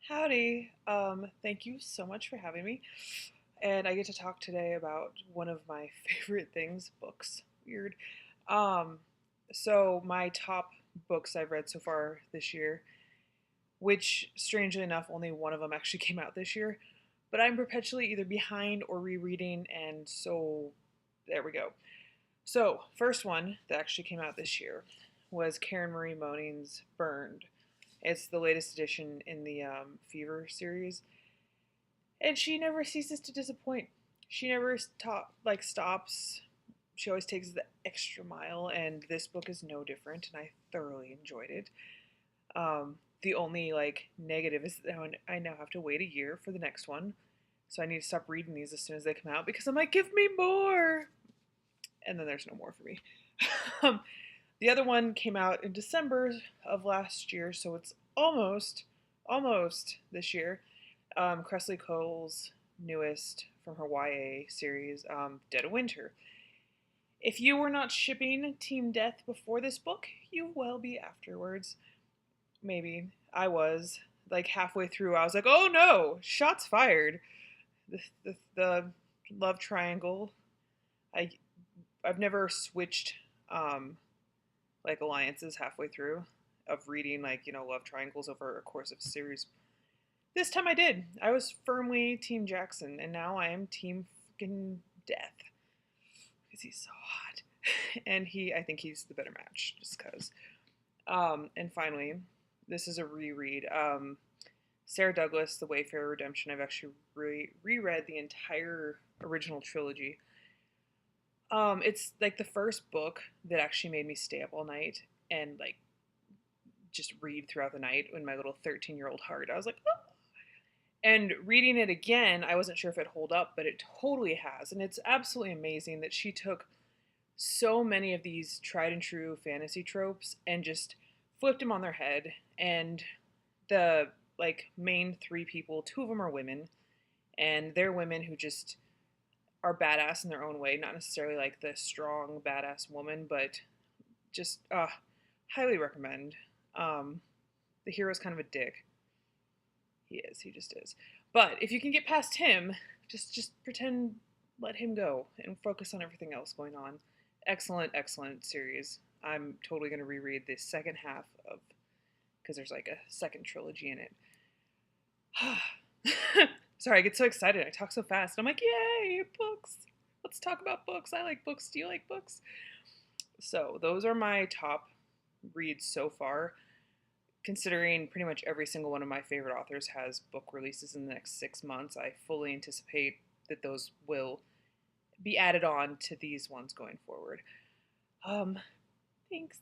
Howdy. Thank you so much for having me. And I get to talk today about one of my favorite things, books. Weird. Um, so my top books I've read so far this year, which strangely enough, only one of them actually came out this year, but I'm perpetually either behind or rereading, and so there we go. So, first one that actually came out this year was Karen Marie Moning's Burned. It's the latest edition in the Fever series, and she never ceases to disappoint. She never stops. She always takes the extra mile, and this book is no different. And I thoroughly enjoyed it. The only negative is that I now have to wait a year for the next one, so I need to stop reading these as soon as they come out because I'm like, give me more, and then there's no more for me. um, the other one came out in December of last year, so it's almost this year. Cressley Cole's newest from her YA series, Dead of Winter. If you were not shipping Team Death before this book, you will be afterwards. Maybe. I was. Like halfway through, I was like, oh no, shots fired. The love triangle. I, I've never switched alliances halfway through of reading love triangles over a course of a series. This time I did. I was firmly Team Jackson, and now I am Team fucking Death because he's so hot, and I think he's the better match just because. And finally, this is a reread. Sarah Douglas, The Wayfarer Redemption. I've actually reread the entire original trilogy. It's like the first book that actually made me stay up all night and just read throughout the night in my little 13-year-old heart. I was like, oh. And reading it again, I wasn't sure if it hold up, but it totally has. And it's absolutely amazing that she took so many of these tried and true fantasy tropes and just flipped them on their head. And the main three people, two of them are women, and they're women who just are badass in their own way, not necessarily like the strong badass woman, but just highly recommend. The hero's kind of a dick. He is. He just is. But if you can get past him, just pretend, let him go, and focus on everything else going on. Excellent series. I'm totally gonna reread the second half of because there's like a second trilogy in it. Sorry, I get so excited. I talk so fast. I'm like, yay, books. Let's talk about books. I like books. Do you like books? So those are my top reads so far. Considering pretty much every single one of my favorite authors has book releases in the next 6 months, I fully anticipate that those will be added on to these ones going forward. Um, Thanks.